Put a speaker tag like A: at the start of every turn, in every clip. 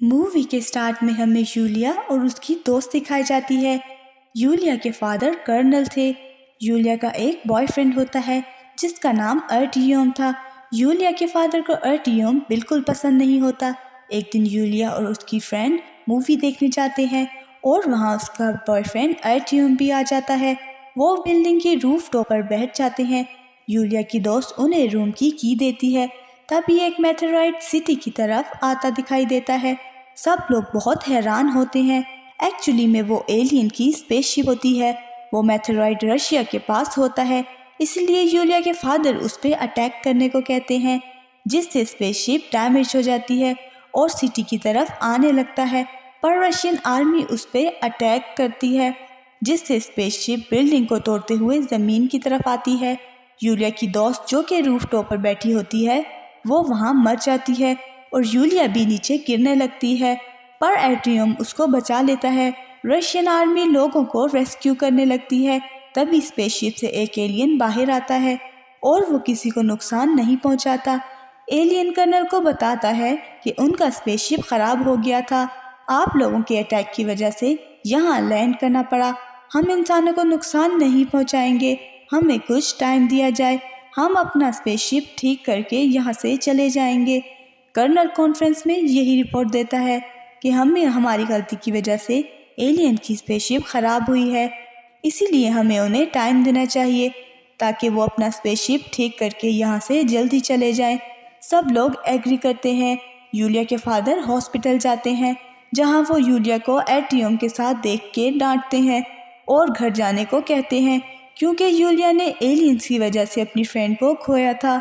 A: Movie के start में हमें यूलिया और उसकी दोस्त दिखाई जाती है। यूलिया के फादर कर्नल थे। यूलिया का एक बॉयफ्रेंड होता है जिसका नाम अर्टियोम था। यूलिया के फादर को अर्टियोम बिल्कुल पसंद नहीं होता। एक दिन यूलिया और उसकी फ्रेंड मूवी देखने जाते हैं और वहाँ उसका बॉयफ्रेंड अर्टियोम भी आ जाता है। वो बिल्डिंग के रूफ टॉप पर बैठ जाते हैं। यूलिया की दोस्त उन्हें रूम की देती है। तभी एक मेटेरॉइड सिटी की तरफ आता दिखाई देता है। सब लोग बहुत हैरान होते हैं। एक्चुअली में वो एलियन की स्पेसशिप होती है। वो मेटेरॉइड रशिया के पास होता है, इसलिए यूलिया के फादर उस पर अटैक करने को कहते हैं, जिससे स्पेसशिप डैमेज हो जाती है और सिटी की तरफ आने लगता है। पर रशियन आर्मी उस पर अटैक करती है, जिससे स्पेसशिप बिल्डिंग को तोड़ते हुए ज़मीन की तरफ आती है। यूलिया की दोस्त जो कि रूफ टॉप पर बैठी होती है वो वहाँ मर जाती है और यूलिया भी नीचे गिरने लगती है, पर एट्रियम उसको बचा लेता है। रशियन आर्मी लोगों को रेस्क्यू करने लगती है। तभी स्पेसशिप से एक एलियन बाहर आता है और वो किसी को नुकसान नहीं पहुंचाता। एलियन कर्नल को बताता है कि उनका स्पेसशिप खराब हो गया था, आप लोगों के अटैक की वजह से यहाँ लैंड करना पड़ा। हम इंसानों को नुकसान नहीं पहुंचाएंगे, हमें कुछ टाइम दिया जाए, हम अपना स्पेसशिप ठीक करके यहाँ से चले जाएंगे। कर्नल कॉन्फ्रेंस में यही रिपोर्ट देता है कि हमारी गलती की वजह से एलियन की स्पेसशिप खराब हुई है, इसीलिए हमें उन्हें टाइम देना चाहिए ताकि वो अपना स्पेसशिप ठीक करके यहाँ से जल्दी चले जाएं। सब लोग एग्री करते हैं। यूलिया के फादर हॉस्पिटल जाते हैं, जहाँ वो यूलिया को एट्रियम के साथ देख के डांटते हैं और घर जाने को कहते हैं, क्योंकि यूलिया ने एलियंस की वजह से अपनी फ्रेंड को खोया था।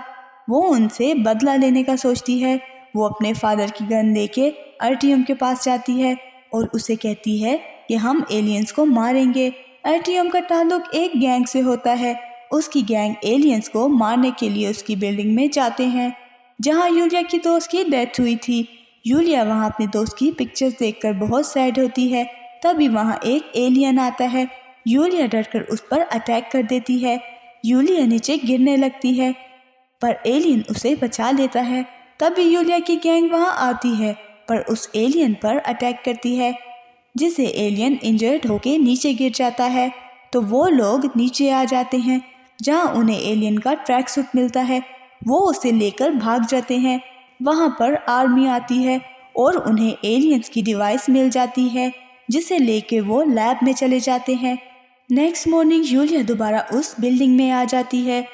A: वो उनसे बदला लेने का सोचती है। वो अपने फादर की गन लेके अर्टियम के पास जाती है और उसे कहती है कि हम एलियंस को मारेंगे। अर्टियम का ताल्लुक एक गैंग से होता है। उसकी गैंग एलियंस को मारने के लिए उसकी बिल्डिंग में जाते हैं, जहाँ यूलिया की दोस्त की डेथ हुई थी। यूलिया वहाँ अपने दोस्त की पिक्चर्स देखकर बहुत सैड होती है। तभी वहाँ एक एलियन आता है। यूलिया डरकर उस पर अटैक कर देती है। यूलिया नीचे गिरने लगती है, पर एलियन उसे बचा लेता है। तभी यूलिया की गैंग वहां आती है, पर उस एलियन पर अटैक करती है, जिससे एलियन इंजर्ड होके नीचे गिर जाता है। तो वो लोग नीचे आ जाते हैं, जहां उन्हें एलियन का ट्रैक सूट मिलता है। वो उसे लेकर भाग जाते हैं। वहां पर आर्मी आती है और उन्हें एलियंस की डिवाइस मिल जाती है, जिसे लेके वो लैब में चले जाते हैं। नेक्स्ट मॉर्निंग यूलिया दोबारा उस बिल्डिंग में आ जाती है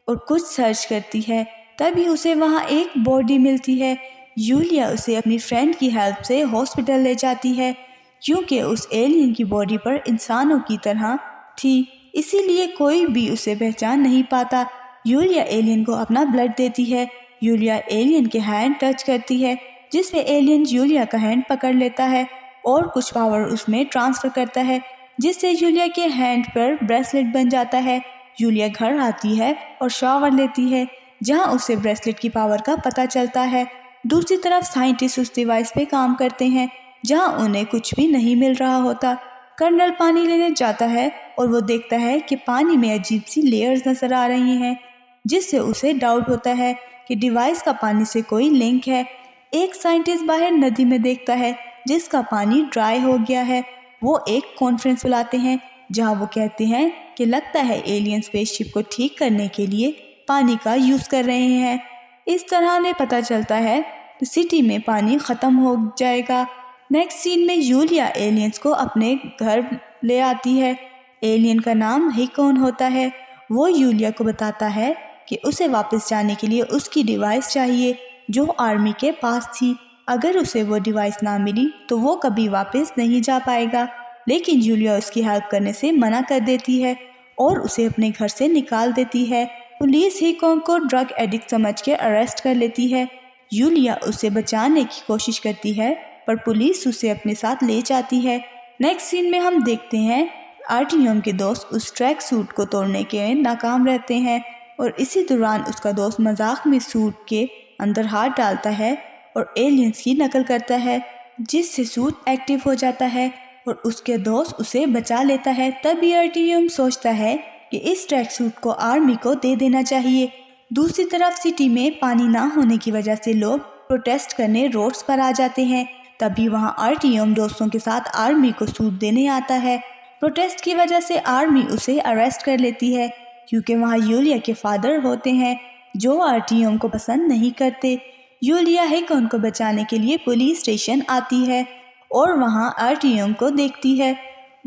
A: और कुछ सर्च करती है। तभी उसे वहाँ एक बॉडी मिलती है। यूलिया उसे अपनी फ्रेंड की हेल्प से हॉस्पिटल ले जाती है, क्योंकि उस एलियन की बॉडी पर इंसानों की तरह थी, इसीलिए कोई भी उसे पहचान नहीं पाता। यूलिया एलियन को अपना ब्लड देती है। यूलिया एलियन के हैंड टच करती है, जिसमें एलियन यूलिया का हैंड पकड़ लेता है और कुछ पावर उसमें ट्रांसफ़र करता है, जिससे यूलिया के हैंड पर ब्रेसलेट बन जाता है। यूलिया घर आती है और शावर लेती है, जहां उसे ब्रेसलेट की पावर का पता चलता है। दूसरी तरफ साइंटिस्ट उस डिवाइस पे काम करते हैं, जहां उन्हें कुछ भी नहीं मिल रहा होता। कर्नल पानी लेने जाता है और वो देखता है कि पानी में अजीब सी लेयर्स नजर आ रही हैं, जिससे उसे डाउट होता है कि डिवाइस का पानी से कोई लिंक है। एक साइंटिस्ट बाहर नदी में देखता है, जिसका पानी ड्राई हो गया है। वो एक कॉन्फ्रेंस बुलाते हैं, जहां वो कहते हैं कि लगता है एलियन स्पेसशिप को ठीक करने के लिए पानी का यूज़ कर रहे हैं। इस तरह ने पता चलता है कि सिटी में पानी ख़त्म हो जाएगा। नेक्स्ट सीन में यूलिया एलियंस को अपने घर ले आती है। एलियन का नाम हिकॉन होता है। वो यूलिया को बताता है कि उसे वापस जाने के लिए उसकी डिवाइस चाहिए, जो आर्मी के पास थी। अगर उसे वो डिवाइस ना मिली तो वो कभी वापस नहीं जा पाएगा। लेकिन यूलिया उसकी हेल्प करने से मना कर देती है और उसे अपने घर से निकाल देती है। पुलिस हिकॉन को ड्रग एडिक्ट समझ के अरेस्ट कर लेती है। यूलिया उसे बचाने की कोशिश करती है, पर पुलिस उसे अपने साथ ले जाती है। नेक्स्ट सीन में हम देखते हैं आर्टियम के दोस्त उस ट्रैक सूट को तोड़ने के नाकाम रहते हैं और इसी दौरान उसका दोस्त मजाक में सूट के अंदर हाथ डालता है और एलियंस की नकल करता है, जिससे सूट एक्टिव हो जाता है और उसके दोस्त उसे बचा लेता है। तभी आर्टियम सोचता है कि इस ट्रैक सूट को आर्मी को दे देना चाहिए। दूसरी तरफ सिटी में पानी ना होने की वजह से लोग प्रोटेस्ट करने रोड्स पर आ जाते हैं। तभी वहाँ आर्टियम दोस्तों के साथ आर्मी को सूट देने आता है। प्रोटेस्ट की वजह से आर्मी उसे अरेस्ट कर लेती है क्योंकि वहाँ यूलिया के फादर होते हैं जो आर्टियम को पसंद नहीं करते। यूलिया हेकन को बचाने के लिए पुलिस स्टेशन आती है और वहाँ आर्टियम को देखती है।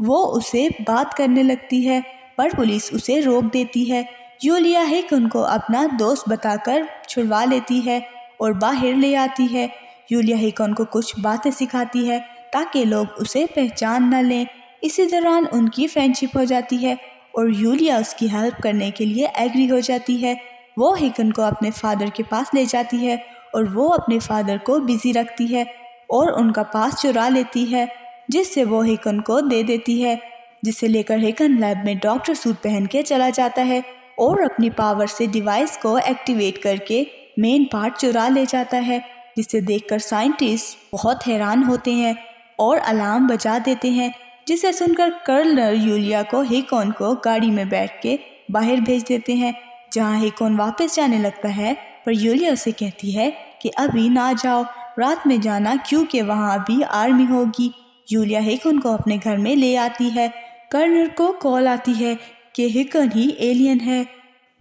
A: वो उसे बात करने लगती है पर पुलिस उसे रोक देती है। यूलिया हेकन को अपना दोस्त बताकर छुड़वा लेती है और बाहर ले आती है। यूलिया हेकन को कुछ बातें सिखाती है ताकि लोग उसे पहचान न लें। इसी दौरान उनकी फ्रेंडशिप हो जाती है और यूलिया उसकी हेल्प करने के लिए एग्री हो जाती है। वो हेकन को अपने फादर के पास ले जाती है और वो अपने फादर को बिजी रखती है और उनका पास चुरा लेती है जिससे वो हेकन को दे देती है, जिसे लेकर हेकन लैब में डॉक्टर सूट पहन के चला जाता है और अपनी पावर से डिवाइस को एक्टिवेट करके मेन पार्ट चुरा ले जाता है, जिसे देखकर साइंटिस्ट बहुत हैरान होते हैं और अलार्म बजा देते हैं, जिसे सुनकर कर्नल यूलिया को हेकन को गाड़ी में बैठ के बाहर भेज देते हैं जहां हेकन वापस जाने लगता है। पर यूलिया उसे कहती है कि अभी ना जाओ, रात में जाना क्योंकि वहां अभी आर्मी होगी। यूलिया हेकन को अपने घर में ले आती है। कर्नल को कॉल आती है कि हेकन ही एलियन है।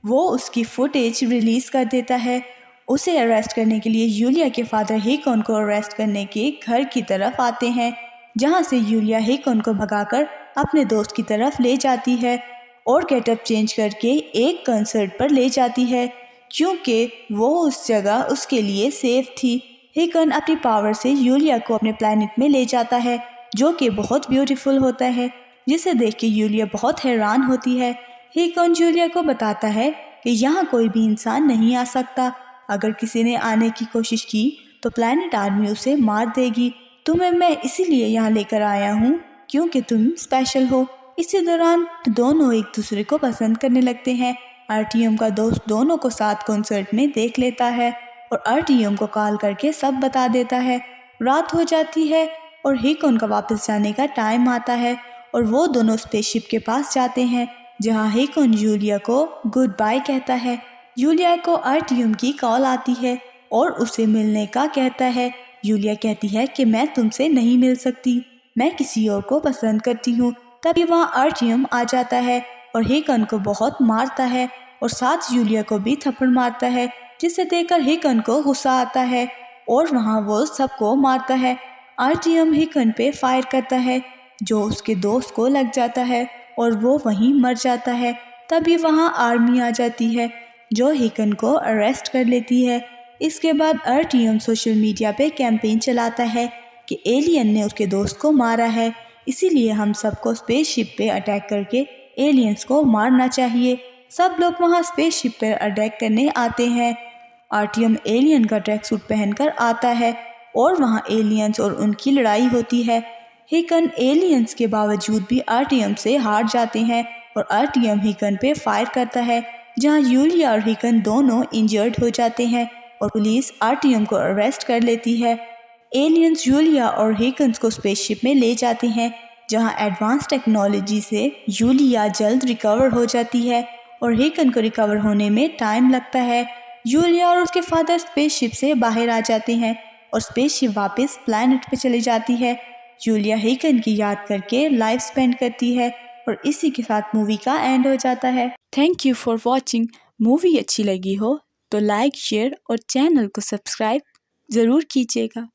A: वो उसकी फुटेज रिलीज कर देता है। उसे अरेस्ट करने के लिए यूलिया के फादर हेकन को अरेस्ट करने के घर की तरफ आते हैं जहां से यूलिया हेकन को भगाकर अपने दोस्त की तरफ ले जाती है और गेटअप चेंज करके एक कंसर्ट पर ले जाती है क्योंकि वो उस जगह उसके लिए सेफ थी। हेकन अपनी पावर से यूलिया को अपने प्लैनेट में ले जाता है जो कि बहुत ब्यूटीफुल होता है, जिसे देख के यूलिया बहुत हैरान होती है। हेकन यूलिया को बताता है कि यहाँ कोई भी इंसान नहीं आ सकता। अगर किसी ने आने की कोशिश की तो प्लैनेट आर्मी उसे मार देगी। तुम्हें मैं इसीलिए यहाँ लेकर आया हूँ क्योंकि तुम स्पेशल हो। इसी दौरान दोनों एक दूसरे को पसंद करने लगते हैं। आर्टियम का दोस्त दोनों को साथ कॉन्सर्ट में देख लेता है और आर्टियम को कॉल करके सब बता देता है। रात हो जाती है और हेकन का वापस जाने का टाइम आता है और वो दोनों स्पेसशिप के पास जाते हैं जहाँ हेकन यूलिया को गुड बाय कहता है। यूलिया को आर्टियम की कॉल आती है और उसे मिलने का कहता है। यूलिया कहती है कि मैं तुमसे नहीं मिल सकती, मैं किसी और को पसंद करती हूँ। तभी वहाँ आर्टियम आ जाता है और हेकन को बहुत मारता है और साथ यूलिया को भी थप्पड़ मारता है, जिसे देखकर हेकन को गुस्सा आता है और वहाँ वो सबको मारता है। आर्टियम हेकन पे फायर करता है जो उसके दोस्त को लग जाता है और वो वहीं मर जाता है। तभी वहाँ आर्मी आ जाती है जो हेकन को अरेस्ट कर लेती है। इसके बाद आर्टियम सोशल मीडिया पे कैंपेन चलाता है कि एलियन ने उसके दोस्त को मारा है, इसीलिए हम सबको स्पेसशिप पे अटैक करके एलियंस को मारना चाहिए। सब लोग वहाँ स्पेसशिप पर अटैक करने आते हैं। आर्टियम एलियन का ट्रैक सूट पहनकर आता है और वहाँ एलियंस और उनकी लड़ाई होती है। हेकन एलियंस के बावजूद भी आर्टियम से हार जाते हैं और आर्टियम हेकन पे फायर करता है जहाँ यूलिया और हेकन दोनों इंजर्ड हो जाते हैं और पुलिस आर्टियम को अरेस्ट कर लेती है। एलियंस यूलिया और हेकन्स को स्पेसशिप में ले जाते हैं जहां एडवांस टेक्नोलॉजी से यूलिया जल्द रिकवर हो जाती है और हेकन को रिकवर होने में टाइम लगता है। यूलिया और उसके फादर स्पेसशिप से बाहर आ जाते हैं और स्पेसशिप वापस प्लैनेट पे चली जाती है। यूलिया हेकन की याद करके लाइफ स्पेंड करती है और इसी के साथ मूवी का एंड हो जाता है। Thank you for watching. Movie अच्छी लगी हो तो लाइक, शेयर और चैनल को सब्सक्राइब ज़रूर कीजिएगा।